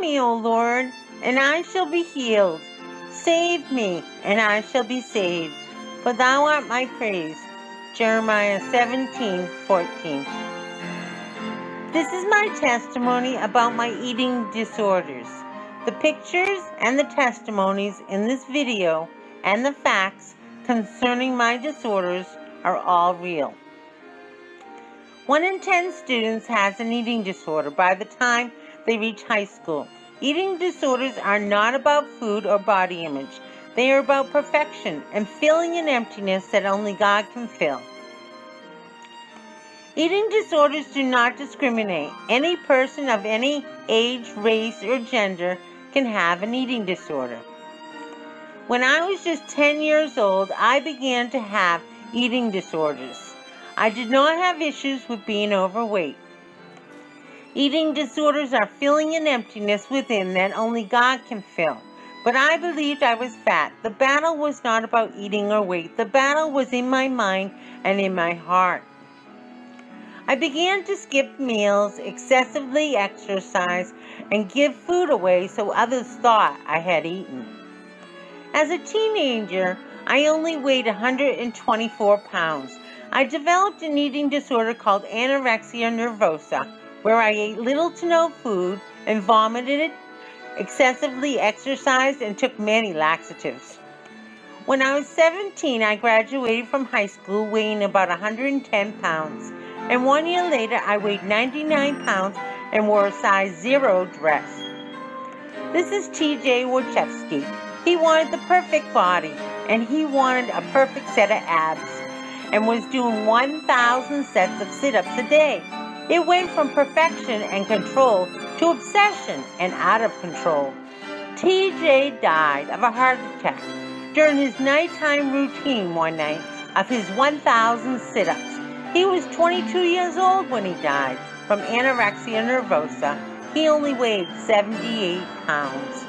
me, O Lord, and I shall be healed. Save me, and I shall be saved, for thou art my praise. Jeremiah 17:14. This is my testimony about my eating disorders. The pictures and the testimonies in this video and the facts concerning my disorders are all real. 1 in 10 students has an eating disorder by the time they reach high school. Eating disorders are not about food or body image. They are about perfection and filling an emptiness that only God can fill. Eating disorders do not discriminate. Any person of any age, race, or gender can have an eating disorder. When I was just 10 years old, I began to have eating disorders. I did not have issues with being overweight. Eating disorders are filling an emptiness within that only God can fill. But I believed I was fat. The battle was not about eating or weight. The battle was in my mind and in my heart. I began to skip meals, excessively exercise, and give food away so others thought I had eaten. As a teenager, I only weighed 124 pounds. I developed an eating disorder called Anorexia Nervosa, where I ate little to no food and vomited, excessively exercised, and took many laxatives. When I was 17, I graduated from high school weighing about 110 pounds. And 1 year later, I weighed 99 pounds and wore a size 0 dress. This is TJ Wachowski. He wanted the perfect body, and he wanted a perfect set of abs, and was doing 1,000 sets of sit-ups a day. It went from perfection and control to obsession and out of control. TJ died of a heart attack during his nighttime routine one night of his 1,000 sit-ups. He was 22 years old when he died from anorexia nervosa. He only weighed 78 pounds.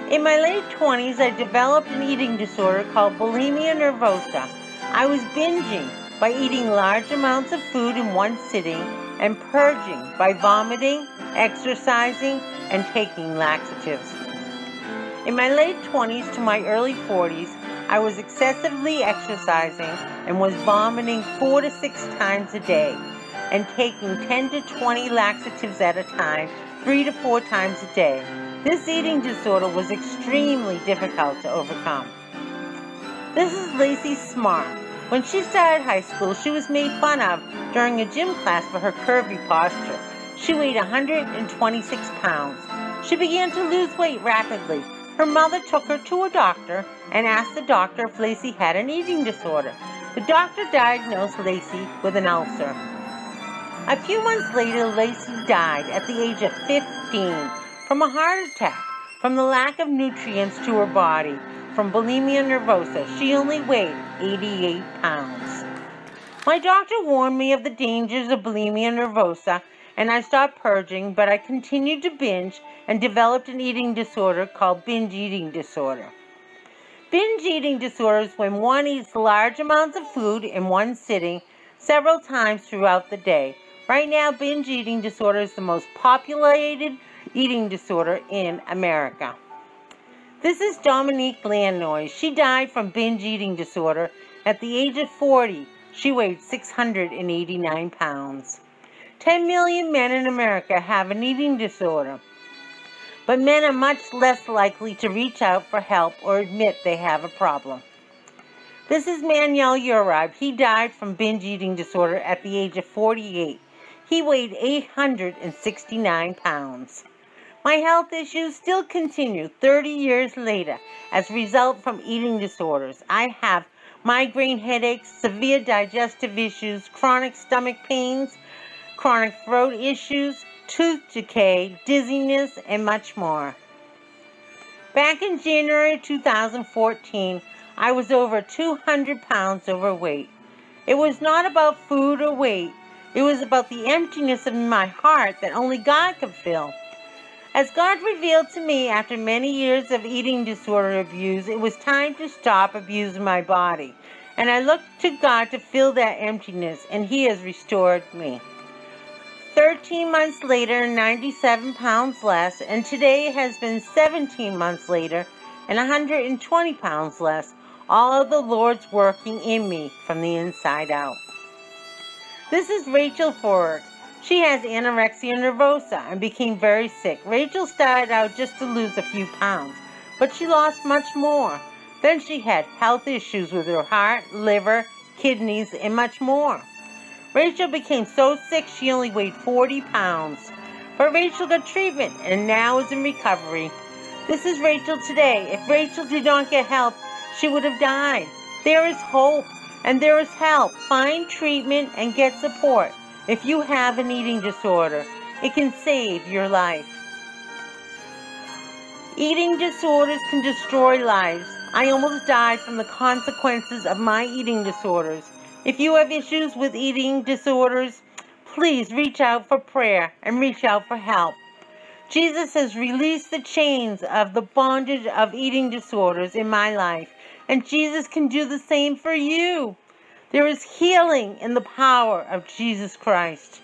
In my late 20s, I developed an eating disorder called Bulimia nervosa. I was binging by eating large amounts of food in one sitting and purging by vomiting, exercising, and taking laxatives. In my late 20s to my early 40s, I was excessively exercising and was vomiting 4 to 6 times a day and taking 10 to 20 laxatives at a time, 3 to 4 times a day. This eating disorder was extremely difficult to overcome. This is Lacey Smart. When she started high school, she was made fun of during a gym class for her curvy posture. She weighed 126 pounds. She began to lose weight rapidly. Her mother took her to a doctor and asked the doctor if Lacey had an eating disorder. The doctor diagnosed Lacey with an ulcer. A few months later, Lacey died at the age of 15 from a heart attack, from the lack of nutrients to her body, from bulimia nervosa. She only weighed 88 pounds. My doctor warned me of the dangers of bulimia nervosa, and I stopped purging, but I continued to binge and developed an eating disorder called binge eating disorder. Binge eating disorder is when one eats large amounts of food in one sitting several times throughout the day. Right now, binge eating disorder is the most populated eating disorder in America. This is Dominique Landnoy. She died from binge eating disorder at the age of 40. She weighed 689 pounds. 10 million men in America have an eating disorder, but men are much less likely to reach out for help or admit they have a problem. This is Manuel Uribe. He died from binge eating disorder at the age of 48. He weighed 869 pounds. My health issues still continue 30 years later as a result from eating disorders. I have migraine headaches, severe digestive issues, chronic stomach pains, chronic throat issues, tooth decay, dizziness, and much more. Back in January 2014, I was over 200 pounds overweight. It was not about food or weight. It was about the emptiness in my heart that only God could fill. As God revealed to me after many years of eating disorder abuse, it was time to stop abusing my body. And I looked to God to fill that emptiness, and He has restored me. 13 months later, 97 pounds less, and today has been 17 months later and 120 pounds less. All of the Lord's working in me from the inside out. This is Rachel Fork. She has anorexia nervosa and became very sick. Rachel started out just to lose a few pounds, but she lost much more. Then she had health issues with her heart, liver, kidneys, and much more. Rachel became so sick she only weighed 40 pounds. But Rachel got treatment and now is in recovery. This is Rachel today. If Rachel did not get help, she would have died. There is hope and there is help. Find treatment and get support. If you have an eating disorder, it can save your life. Eating disorders can destroy lives. I almost died from the consequences of my eating disorders. If you have issues with eating disorders, please reach out for prayer and reach out for help. Jesus has released the chains of the bondage of eating disorders in my life, and Jesus can do the same for you. There is healing in the power of Jesus Christ.